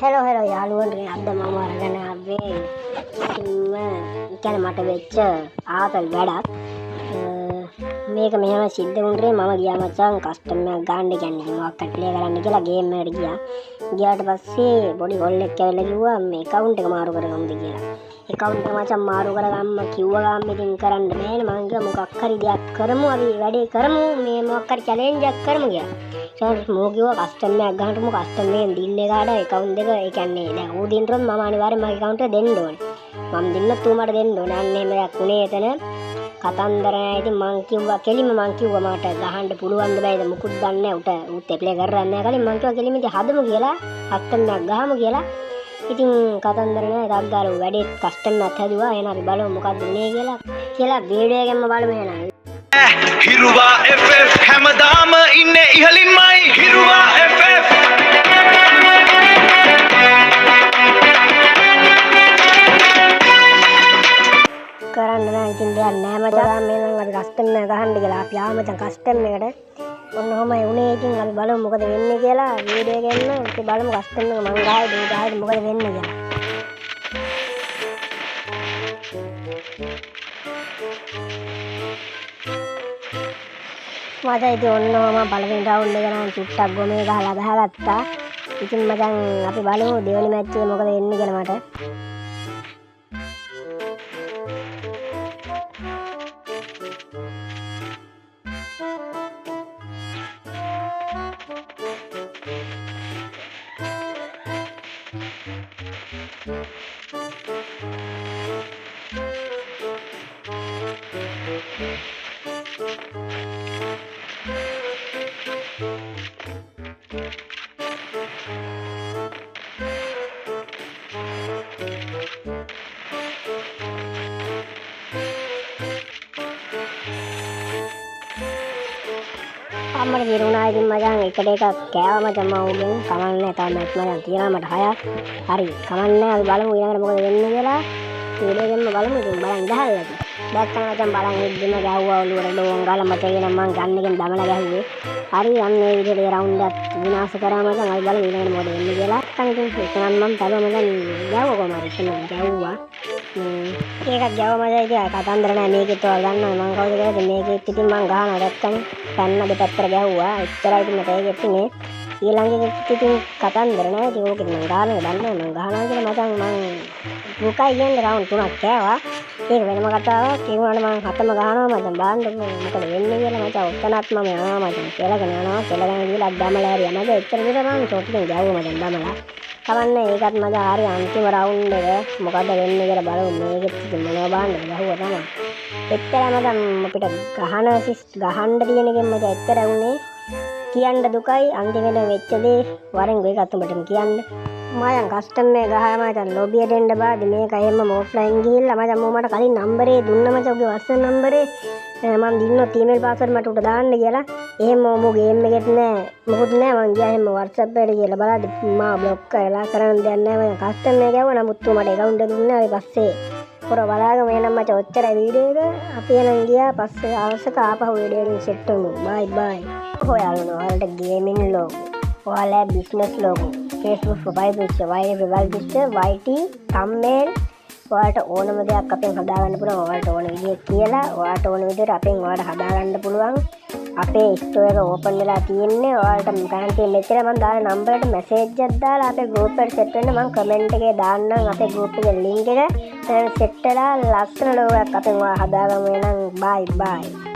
hello යාළුවන්ට අද මම අරගෙන ආවේ ඉතින් මට වෙච්ච ආතල් වැඩක් මේක මෙහෙම සිද්ධ වුණේ මම ගියා මචං කස්ටමර් එකක් ගන්න කියන්නේ මොකක්ද ප්ලේ කරන්න කියලා ගේම් එකට ගියාට පස්සේ පොඩි කොල්ලෙක් ඇවිල්ලා කිව්වා මේ account එක මාරු කරගමුද කියලා account එක මචං මාරු කරගන්න කිව්වා ගාම් ඉතින් කරන්න බෑනේ මං කිව්වා මොකක් හරි දෙයක් කරමු අපි වැඩේ කරමු මේ මොකක් හරි challenge එකක් කරමු කියලා මෝගිව කස්ටමර් එකක් ගන්නටම කස්ටමර් එකෙන් ඩීල් එකකට account එක ඒ කියන්නේ දැන් ඌ දිනරොත් මම අනිවාර්යෙන් මගේ account එක දෙන්න ඕනේ මම දෙන්නත් ඌ මට දෙන්න ඕනේ අන්න එහෙම එකක් උනේ එතන කතන්දර නෑ ඉතින් මං කිව්වා කෙලිම මං කිව්වා මට ගහන්න පුළුවන්ද බෑද මුකුත් දන්නේ නෑ ඌත් ප්ලේ කරන්නේ නෑ කලින් මං කිව්වා කෙලිම ඉතින් හදමු කියලා කස්ටමර් එකක් ගහමු කියලා ඉතින් කතන්දර නෑ දාග්ගාර වැඩේ කස්ටමර් එකක් හැදුවා එහෙනම් අපි බලමු මොකක්ද උනේ කියලා වීඩියෝ එකෙන්ම බලමු එහෙනම් හිරුවා FF හැමදාම ඉන්නේ ඉහළින්මයි හිරුවා FF කරන්න නෑ ඉතින් දෙයක් නෑ මචං මේ නම් අපි කස්ටමර් එක ගහන්න කියලා අපි ආව මචං කස්ටමර් එකට ඔන්න ඔහමයි උනේ ඉතින් අපි බලමු මොකද වෙන්නේ කියලා වීඩියෝ එකෙන් අපි බලමු කස්ටමර් එක මං ගාවේ දෙය ගාවේ මොකද වෙන්නේ කියලා මචං ඉතින් ඔන්න ඔහම පළවෙනි රවුන්ඩ් එක නම් චුට්ටක් ගොමේ ගහලා ගහගත්තා ඉතින් මචං අපි බලමු දෙවෙනි මැච් එකේ මොකද වෙන්නේ කියලා මට අම්මට දිරුණා ඉතින් මචං එකට එකක් කෑවා මචං මම උගෙන් කමන්නේ තව මැච් මචං තියනවා මට 6ක් හරි කමන්නේ අපි බලමු ඊළඟට මොකද වෙන්නේ කියලා වීඩියෝ එකෙන්ම බලමු ඉතින් බලන් ඉඳහල්ලා දැක්කම මචං බලන් ඉද්දිම ගැහුවා ඔළුවට ඩෝන් ගාලා මට කියන මං ගන්න එකෙන් දමලා ගැහුවේ හරි අන්න ඒ විදිහට රවුන්ඩ් එකක් විනාශ කරා මචං අපි බලමු ඊළඟට මොකද වෙන්නේ කියලා නැත්නම් ඉතින් මම තව මචං ගැහුවා කොහමද ඉතින් ගැහුවා ඒකත් ගැව මචං ඉතින් කතන්දර නෑ මේකෙත් ඔයාලා දන්නවා මං කවුද කියලා මේකෙත් ඉතින් මං ගහනවා දැක්කනේ පැන්න දෙපැත්තට ගැහුවා එච්චරයි ඉතින් මට ඒකෙත් ඉන්නේ ඊළඟ එකෙත් ඉතින් කතන්දර නෑ ඉතින් ඕකෙත් මං ගහනවා දන්නවා මං ගහනවා කියලා මචං මං දුකයි කියන්නේ රවුන්ඩ් 3ක් කෑවා ඒක වෙනම කතාවක් ඒ වුණාට මං 7ම ගහනවා මචං බලන්න මොකද වෙන්නේ කියලා මචං ඔතනත් මම යනවා මචං කෙලගෙන යනවා කෙලගෙන ගිහලා දමලා හරියා මචං එච්චර විතර මං ෂොට්ටෙන් ගැහුවා මචං දමලා කවන්නේ ඒකත් මචං හරි අන්තිම රවුන්ඩ් එක මොකද වෙන්නේ කියලා බලමු මේකෙත් ඉතින් මොනවා බලන්නද ගැහුවා තමයි එච්චර මචං අපිට ගහන්න තියෙන එකෙන් මචං එච්චර වුණේ කියන්න දුකයි අන්තිමට වෙච්ච දේ වරෙන් ගොයිකත් උඹටම කියන්න මයන් කස්ටමර් එක ගහලා මචං ලොබියට එන්න බාද මේක එහෙම ඔෆ්ලයින් ගිහිල්ලා මචං මම මට කලින් නම්බරේ දුන්න මචං ඔගේ WhatsApp නම්බරේ මම දින්නොත් ඊමේල් පාස්වර්ඩ් මට උට දාන්න කියලා එහෙම මො ගේම් එකෙත් නෑ මොකුත් නෑ මං ගියා එහෙම WhatsApp එකට ගිහලා බලද්දි මා බ්ලොක් කරලා කරන්න දෙයක් නෑ මචං කස්ටමර් එක ගැව්වා නමුත් ඌ මට account එක දුන්නා ඊට පස්සේ පොර බලාගෙන එනම් මචං ඔච්චරයි වීඩියෝ එක අපි එනම් ගියා පස්සේ අවශ්‍යක ආපහු වීඩියෝ එකෙන් සෙට් වෙමු බයි ඔයාලා ඔයාලට ගේමින් ලෝගෝ ඔයාලා business logo Facebook profile picture profile picture YT thumbnail ඔයාලට ඕනම දෙයක් අපෙන් හදාගන්න පුළුවන් ඔයාලට ඕන විදිහට කියලා ඔයාලට ඕන විදිහට අපෙන් ඔයාලට හදාගන්න පුළුවන් අපේ ස්ටෝර් එක ඕපන් වෙලා තියෙන්නේ ඔයාලට ගාන්ටි මෙච්චර මම දාලා නම්බරයට මැසේජ් එකක් දාලා අපේ ගෲප් එකට සෙට් වෙන්න මම කමෙන්ට් එකේ දාන්නම් අපේ ගෲප් එකේ ලින්ක් එක සෙට් වෙලා ලස්සන ලෝගෝයක් අපෙන් ඔයාලා හදාගමු එහෙනම් බයි